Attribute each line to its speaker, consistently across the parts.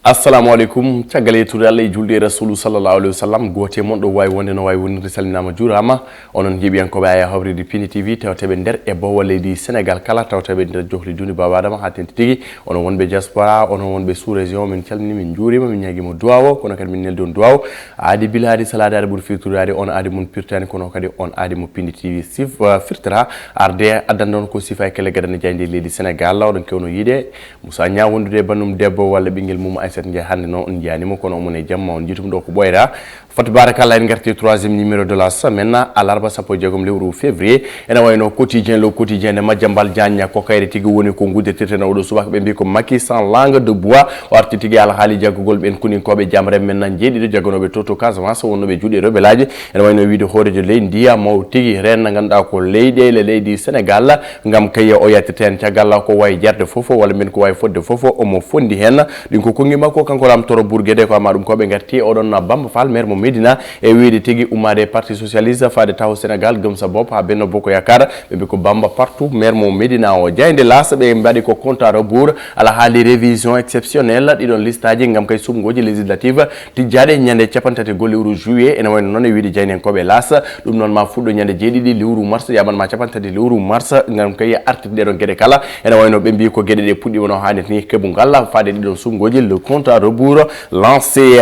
Speaker 1: Assalamu alaikum tagale to Allah julde rasulu sallallahu alaihi wasallam gote mon do way wonde no way wonde salinama jurama onon hebi an ko baya hawri di Piindi TV tawtebe der e bo leydi Sénégal kala tawtebe der johli juni baba dama hatenti tigi onon wonbe diaspora onon wonbe sous région min calmini min jurima min nyagi mo duwawo kono kadi min neldon duwawo adi biladi salade bur firturade on adi mun pirtani kono kadi on adi mo Piindi TV sif firtara arde adandon ko sifa kele gadane jande leydi Sénégal lawdon kewno yide Moussa nya wondude banum debbo walla bingel mum set nje hande no on janimo kono mon e jamma on jitum do ko boyra fatu barakallah en garti 3e numéro de la semaine alarba sapo jegom lewru février ena wayno quotidien le quotidien de Madiambal Diagne ko kayre tigi woni ko guddetirte na odo subaka be bi ko Macky sans langue de bois warti tigi al hali jaggol ben kunin kobe jamre men nan jeedi do jaggonobe toto Casamance wonnobe juude rebelaji ena wayno wiide horejo leydi maw tigi ren ganda ko leydi le leydi Sénégal ngam kaye o yatteten tagalla ko way jarde fofo wala men ko way fodde fofo o mo fondi hen din ko kongi makko kanko lam toro burgede ko amadum ko be garti odon na Bamba Fall maire mo Medina e wiide tigi umade parti socialiste faade taw Sénégal gëm sa bop ha benno boko yakara be ko Bamba partout maire mo Medina o jaynde las be mbadi ko compte à rebours ala hali révision exceptionnelle didon listaji ngam kay sumgoji législative ti jade nyande ciapantate golewru juillet ene wayno non e wiide jaynen ko be las dum non ma fuddo nyande jeedidi lewru mars yaman ma ciapantate lewru mars ngam kay artide don gede kala ene wayno be mbi ko gede de puddi wono haade ni kebu ngalla faade didon sumgoji le compte à rebours lancé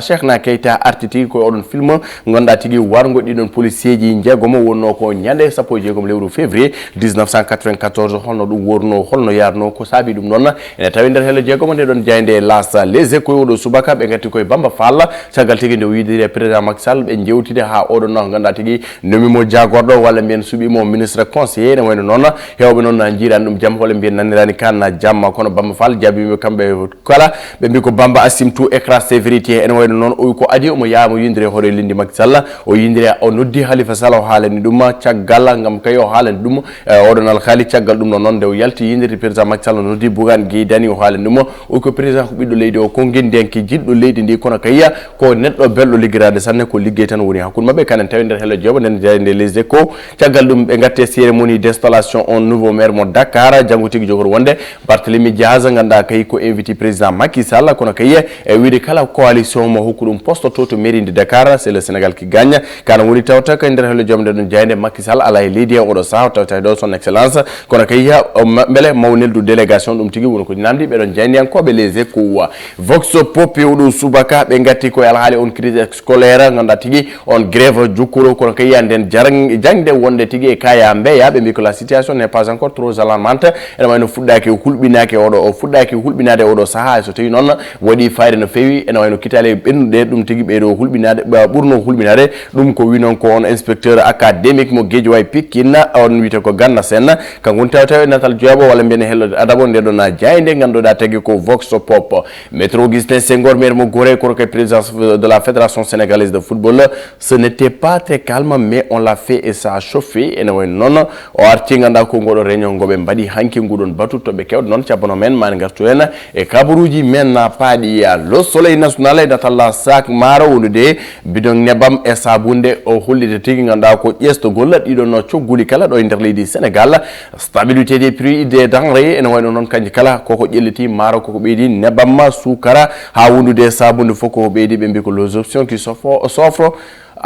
Speaker 1: Cheikhna Keita artiti ko odon film gonda tigi wargo didon policier ji jegomo wonno ko nyande sapo jegom lewru février 1994 holno dum worno holno yarno ko sabi dum non ene tawi der helo jegomo de don jaynde las les échos odo subaka be ngati koy Bamba Fall sagal tigi de widire président Macky Sall be jewtide ha odon no gonda tigi nomi mo jagordo wala mbiyen subi mo ministre conseiller ne wayno non hewbe non na jiran dum jam wala mbiyen nanirani kan jamma kono Bamba Fall jabi kambe kala be mbi ko Bamba asim tout écrasé vérité en wayno non o ko adi o yaamo yindire hore lindi Macky Sall o yindire o noddi Khalifa Sall o haalani dum ciaggal ngam kayo haalani dum odon al khali ciaggal dum non de o yalti yindire président Macky Sall noddi Bougane Gueye Dany o haalani dum o ko président ko biddo leydi o ko gendenki jiddo leydi ndi kono kayya ko neddo bello liggirade sanne ko liggey tan woni hakun mabbe kanen tawi der helo jobo nen jande les échos ciaggal dum be gatte cérémonie d'installation on nouveau maire mo Dakar jango tigi jogor wonde Barthélémy Diaz ganda kay ko invité président Macky Sall kono kayya e wiide kala coalition mo hokudum poste toto mairie de Dakar c'est le Sénégal qui gagne kana woni tawta kay der helo jomde don jayde Macky Sall ala e leydi odo sa tawta do son excellence kono kayya bele mawnel du délégation dum tigi woni ko namdi be don jayde en ko be les échos vox pop odo subaka be ngati ko ala hali on crise scolaire nganda tigi on grève jukuro kono kayya den jangde wonde tigi e kaya mbeya be mi ko la situation n'est pas encore trop alarmante e wayno fuddaki hulbinaake odo o fuddaki hulbinade odo saha so tawi non wadi fayde no fewi ene wayno kitale bendude dum tigi be do hulbinade burno hulbinade dum ko winon ko on inspecteur académique mo Guédiawaye Pikine on wite ko Ganna Sen kan gon taw natal jobo wala ben hello adabo de dona jayde gandoda tagi ko vox pop Maître Augustin Senghor maire mo Gorée ko président de la Fédération sénégalaise de football ce n'était pas très calme mais on l'a fait et ça a chauffé ene wayno non o arti ganda ko ngodo réunion gobe mbadi hanki ngudon batu to be kewdo non ciabono men man gartu en e kaburuji men na paadi ya le soleil national e datalla sak maro wonde bidon nebam e sabunde o hollide tigi ganda ko ƴesto golla dido no cioguli kala do der leydi Sénégal stabilité des prix des denrées en wayno non kanji kala koko ƴelliti maro koko beedi nebam sukara ha wondude sabunde foko beedi be mbi ko les options qui s'offrent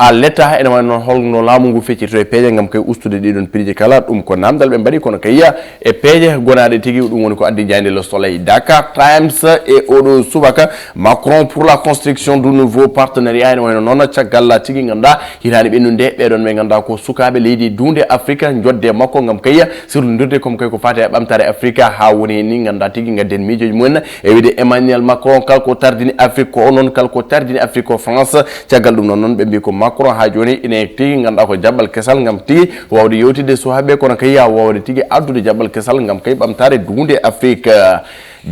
Speaker 1: à l'état ene wayno holno laamu ngu feccito e peeje ngam kay ustude didon prix kala dum ko namdal be mbadi kono kayya e peeje gonaade tigi dum woni ko addi jande le soleil Dakar Times et odo subaka Macron pour la construction du nouveau partenariat ene wayno non ciagalla tigi nganda hirani benunde be don me nganda ko sukabe leydi dunde Afrika jodde makko ngam kayya sirlundirde kom kay ko fate e bamtare Afrika ha woni ni nganda tigi ngaden mijoji mun e wiide Emmanuel Macron kalko tardini Afrique ko onon kalko tardini Afrique ko France ciagal dum non be mbi ko Macron ha joni ine tigi nganda ko jabbal kesal ngam tigi wawde yewtide suhabe kono kayya wawde tigi addude jabbal kesal ngam kay bamtare dunde Afrique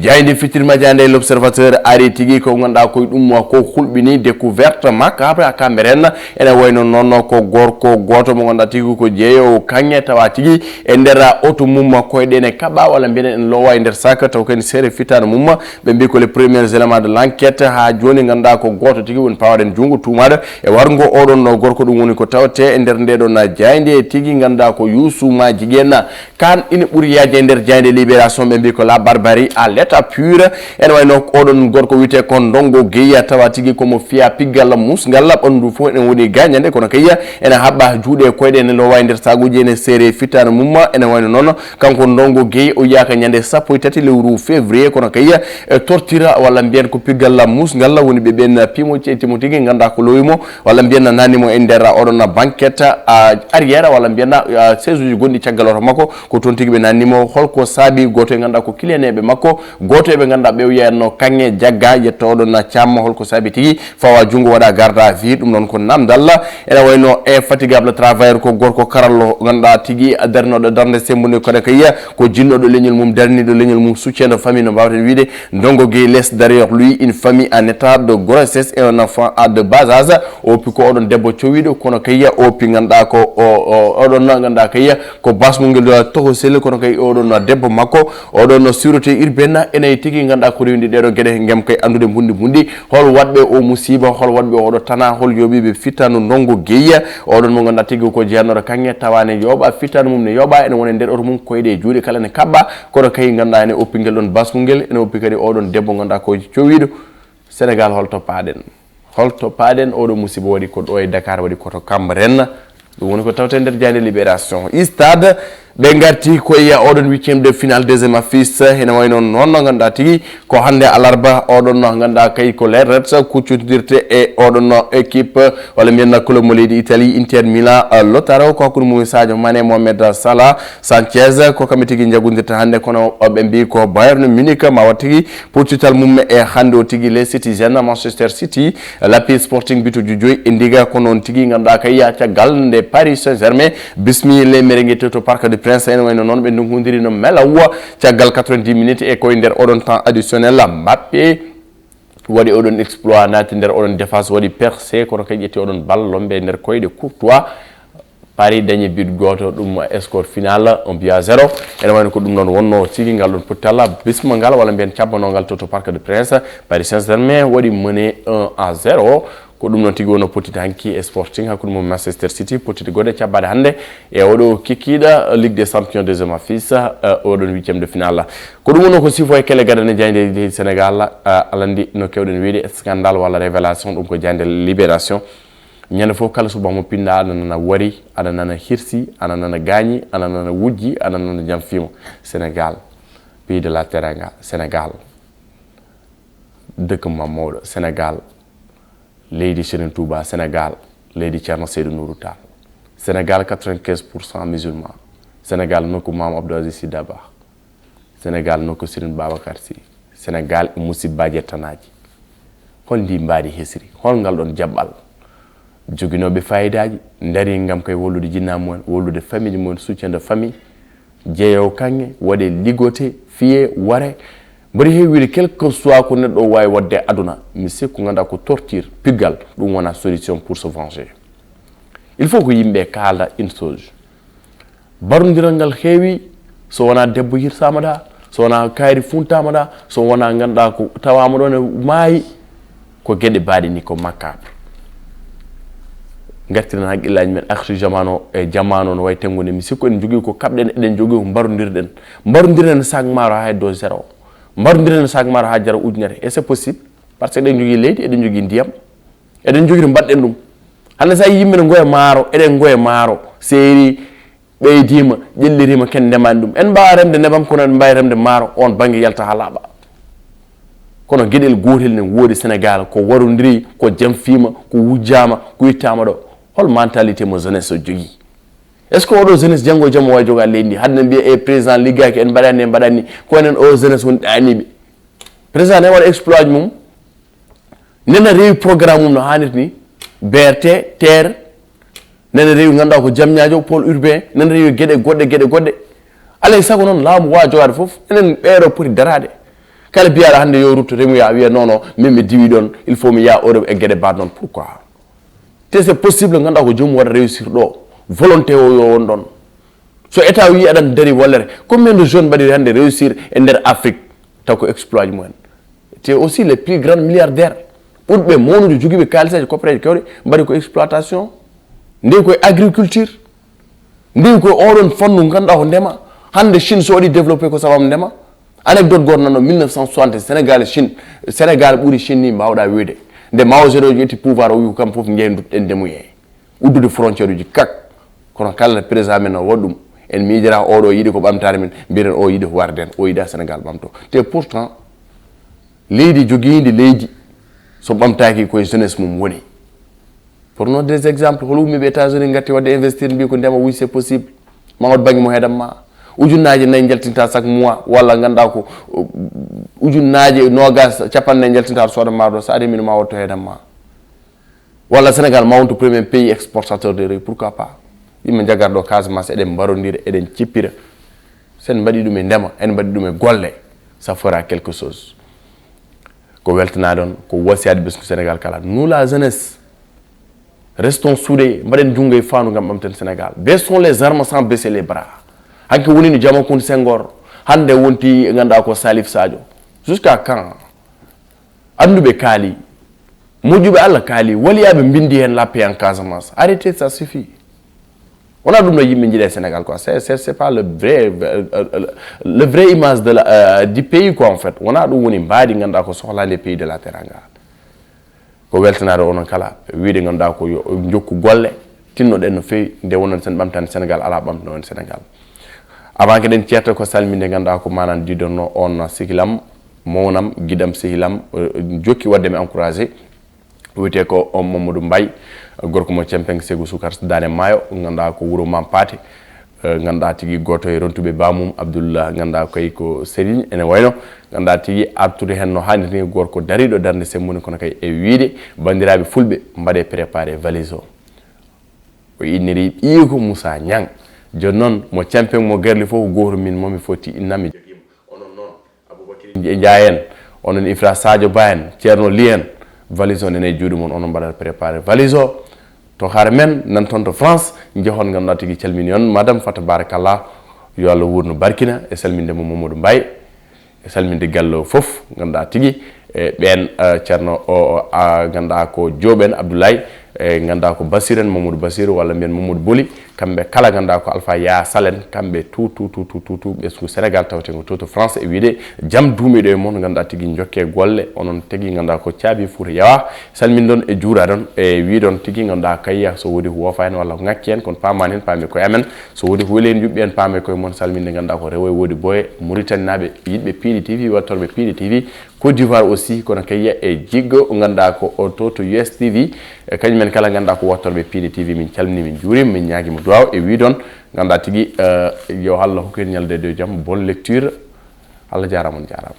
Speaker 1: jayde fitirma jande l'observateur ari tigi ko ganda ko dum ko hulbini découverte macabre à Cameroun ene wayno nonno ko gorko goto mo ganda tigi ko jeeyo kanye tawa tigi e ndera auto mumma ko dene kaba wala mbene en lowa e nder saka taw ken sere fitana mumma be mbi ko les premiers éléments de l'enquête ha joni ganda ko goto tigi won pawden jungo tumade e wargo odon no gorko dum woni ko tawte e nder ndedo na jayde tigi ganda ko Youssou ma jigenna kan ina buri yaaje nder jayde libération be mbi ko la barbarie à l'état pur ene wayno oɗon gorko wiyete kon Ndongo Gueye tawa tigi komo fiya piggal musgal ɓandu fof ene woni gagnande kono kayya ene haɓɓa juuɗe koyɗe ene lowa nder saguji ene seere fittano mumma ene wayno noon kanko Ndongo Gueye o yaka ñande 13 lewru février kono kayya tortira walla mbiyen ko piggal musgal woni ɓe ɓen pimo cettimo tigui ganda ko lowimo walla mbiyen nanimo e nder oɗon banquette arrière walla mbiyen siège uji gonɗi caggal oto makko ko toon tigui ɓe nannimo holko saabi goto e ganda ko clieneɓe makko goto eɓe ganda ɓe wiyatno kanŋe jagga yetto oɗon camma holko saabi tigui fawa junggo waɗa garde à vue ɗum noon ko namdal ene wayno infatigable travailleur ko gorko karallo ganduɗa tigui darnoɗo darde sembude kono kayya ko jinnoɗo leñol mum darniɗo leñol mum soutien de famille no mbawten wiide Ndongo Gueye laisse derrière lui une famille en état de grossesse et un enfant de bas âge o pi ko oɗon debbo cowiɗo kono kayya o pi ganduɗa ko oɗon ganduɗa kayya ko basmugel toho selle kono kay oɗon debbo makko oɗon sûreté urbaine ene tigui ganduɗa ko rewndi ɗeɗo gueɗe gem kay andude bundi hol wadɓe o musiba hol wadɓe oɗo tana hol yoɓiɓe fittano Ndongo Gueye oɗon mo ganduɗa tigui ko jeyannoɗo kanŋe tawane yoɓa fittano mum ne yoɓa ene woni nder oto mum koyɗe e juuɗe kala ne kaɓɓa kono kay ganduɗa ene oppi guel ɗon basmugel ene oppi kadi oɗon debbo ganduɗa ko cowiɗo Sénégal holto paɗen oɗo musiba waɗi ko ɗo e Dakar waɗi koto Cambérène ɗum woni ko tawte nder jande libération stade ɓe garti koye oɗon 8e de finale deuxiéme affiche ene wayno noon no ganduɗa tigui ko hande alarba oɗon no ganduɗa kay ko les Reds kuccodirte e oɗon équipe walla mbiyen club mo leydi Italie Inter Milan Lautaro ko hakkude mum Sadio Mané Mohamed Salah Sanchez ko kamɓe tigui jaggodirta hande kono ɓe mbi ko Bayern Munich ma wat tigui poccutal mum e hande o tigui les Citizens Manchester City Lapis Sporting bituji 5 e ndiga ko noon tigui ganduɗa kay caggal nde Paris Saint-Germain bismi les merengue to Parc des Princes ene wayno noon ɓe ndunkodiri no melawa caggal 90 minutes e koye nder oɗon temps additionnel Mbappé waɗi oɗon exploit naati nder oɗon défense waɗi percé kono kadi ƴetti oɗon ballon ɓe nder koyɗe Courtois Paris dañi but goto ɗum score final 1-0 ene wayno ko ɗum noon wonno tigui ngal ɗon pottalla bisma ngal walla mbiyen cabbanogal to Parc des Princes Paris Saint-Germain waɗi mené 1-0 ko ɗum noon tigui wonno pottide hanki e Sporting hakkude mum Manchester City pottide goɗɗe cabbade hande e oɗo kikkiɗa Ligue des Champions deuxiéme affiche oɗon 8e de finale ko ɗum wonno ko sifo e kele gadane jayde leydi Sénégal alandi no kewɗen wiide scandale walla révélation ɗum ko jayde libération ñande fof kala suba mo pinɗa aɗa nana wari aɗa nana hirsi aɗa nana gaañi aɗa nana wujji aɗa nana jam fima Sénégal pays de la teranga Sénégal dëkk mam mawɗo Sénégal leydi Serigne Touba Sénégal leydi Thierno Seydou Nourou Tall Sénégal 95% musulman Sénégal nokku Mame Abdou Aziz Sy Dabakh Sénégal nokku Serigne Babacar Sy Sénégal e musibbaji e tanaji hol ndi mbaadi hesiri hol ngal ɗon jaɓɓal joginoɓe fayidaji dari ngam kay wollude jinnaɓe mumen wollude famille mumen soutien de famille jeeyowo kanŋe waɗe ligoté fiye ware mbaɗi heewiide quelque soit ko neɗɗo o wawi wadde aduna mi sikku ganduɗa ko torture piggal ɗum wona solution pour se venger il faut ko yimɓe kalda une chose barodiral ngal heewi so wona debbo hirsama ɗa so wona kaari funtama ɗa so wona ganduɗa ko tawama ɗon e maayi ko gueɗe mbaɗi ni ko macabre gartiren haqqillaji men akhri jamano e jamano no way tengude mi sikku en jogui ko kabɗen eɗen jogui ko barodirɗen sac maro ha do zéro mbarodiren sac maro ha jara ujunere et c'est possible par ce que eɗen jogui leydi eɗen jogui ndiyam eɗen jogui to mbaɗɗen ɗum hande sa yimɓe ne goya maaro eɗen goya maaro seeri ɓeydima ƴellirima ken ndemani ɗum en mbawa remde nebam kono en mbawi remde maaro on banggue yalta ha laaɓa kono gueɗel gotel ne woodi Sénégal ko warodiri ko jam fima ko wujjama ko yittama ɗo hol mentalité mo jeunesse o jogui est ce que oɗo jeunesse janggo jaam o wawi joga leydi ndi hadde mbiya e président liggaki en mbaɗani ko enen o jeunesse woni ɗaniɓe président ne waɗa exploit mum nena rewi programme mum no hannirta ni BRT terre nena rewi ganduɗa ko jamñajo pôle urbain nena rewi gueɗe goɗɗe alay saago noon laamu wawa jogade foof enen ɓeeɗo poti darade kala biyaɗo hande yo rutto remuya wiya non non min mi diwi ɗon il faut mi yaa Europe e gueɗe mbaɗ noon pourquoi te c'est possible ganduɗa ko joomum waɗa réussir ɗo volonté o yo won ɗon so état wi aɗan dari wallere combien de jeunes mbaɗiri hande réussir e nder Afrique taw ko exploit mumen te aussi les plus grands milliardaires ɓurɓe mawnude joguiɓe kalisaji coopéraji kewɗe mbaɗi ko exploitation ndewi koye agriculture ndewi koye oɗon fannu ganduɗa ko ndema hande Chine so waɗi développé ko sababu ndema anecdote goto nan 1960 Sénégal ɓuuri Chine ni mbawɗa wiide nde Mao Zedong ƴetti pouvoir o wi kam fof jeeyi dutɗen ndemuye uddude frontiére uji kak kono kala président men o waɗɗum en miijira oɗo yiɗi ko ɓamtare men mbiɗen o yiɗi ko warden o yiɗa Sénégal ɓamto te pourtant leydi joguidi leydi so ɓamtaki koye jeunesse mum woni pour des exemples hol ummiɓe États-Unis gatti wadde investir mbi ko ndema oui c'est possible ma wat banggue mo heɗam ma ujunnaji nayyi jaltinta chaque mois walla ganduɗa ko ujunnaji nogas capannayyi jaltinta to sooda maɗo sa ari min ma watto heɗam ma walla Sénégal mawonto premier pays exportateur de riz pourquoi pas yimɓe jagarɗo Casamance eɗen mbarodira eɗen cippira sen mbaɗi ɗum e ndema en mbaɗi ɗum e golle ça fera quelque chose ko weltana ɗon ko wasiyade ɓesgu Sénégal kala nous la jeunesse restons soudés mbaɗen jungo e fandu gam ɓamten Sénégal baissons les armes sans baisser les bras hanke woni no Diamankoune Senghor hande wonti ganduɗa ko Salif Sadio jusqu'à quand anduɓe kaali moƴƴuɓe Allah kaali waliyaɓe bindi hen lappe en Casamance arrêtez ça suffit wona ɗum no yimɓe jiiɗe Sénégal quoi c'est pas le vrai image de du pays quoi en fait wona ɗum woni mbaadi ganduɗa ko sohlade pays de la teranga ko weltanade onon kala wiide ganduɗa ko yo jokku golle tinnoɗen no fewi nde wonon sen ɓamtani Sénégal ala ɓamtano en Sénégal avant que ɗen cierta ko salminde ganduɗa ko manan didonno on sihilam mawnam guiɗam sihilam jokki wadde mi encouragé wiyete ko on Mamadou Mbaye gorko mo Cempeng Segu Sukar Dane Maayo ganduɗa ko wuuro Mam Paate ganduɗa tigui goto e rontuɓe bamum Abdoullah ganduɗa koy ko Serigne ene wayno ganduɗa tigui artude hen no hannirta ni gorko dariɗo darde semmuni kono kay e wiide bandiraɓe fulɓe mbaɗe préparé valise o inniri ƴiiko Moussa Niang joni noon mo Cempeng mo Gerli fof goto min momi foti innami joguima onon noon Aboubacry Ndiaye en onon Ifra Sadio Ba en Ceerno Li en valise o nene juuɗe mon onon mbaɗat préparé valise o to haare men nan toon to France jehon ganduɗa tigui calmini on madame Fata Barakallah yo Allah wurno barkina e salmindemo Mamadou Mbaye e salminde galle foof ganduɗa tigui ɓen ceerno o ganduɗa ko Dioɓen Abdoulaye e ganduɗa ko Basir en Mamadou Basir walla mbiyen Mamadou Boli kamɓe kala ganduɗa ko Alpha Ya Salen kamɓe tout ɓesgu Sénégal tawtego to France e wiide jaam duumiɗo e moon ganduɗa tigui jokke golle onon tigui ganduɗa ko caabi Fouta yawa salmin ɗon e juura ɗon e wiɗon tigui ganduɗa kayya so woodi ko woofa hen walla ko ngakki hen kono pamani hen paami koye amen so woodi ko weeli hen juɓɓi hen paame koye moon salminde ganduɗa ko rewo e woodi boye Mauritanie naɓe yiɗɓe Piindi TV wattorɓe Piindi TV Côte d'Ivoire aussi kono kayya e jiggo ganduɗa ko to US TV e kañumen kala ganduɗa ko wattorɓe Piindi TV min calmini min juurima min ñaguima duwaw e wiɗon ganduɗa tigui yo Allah hokku en ñalde de jaam bonne lecture Allah jarama on jarama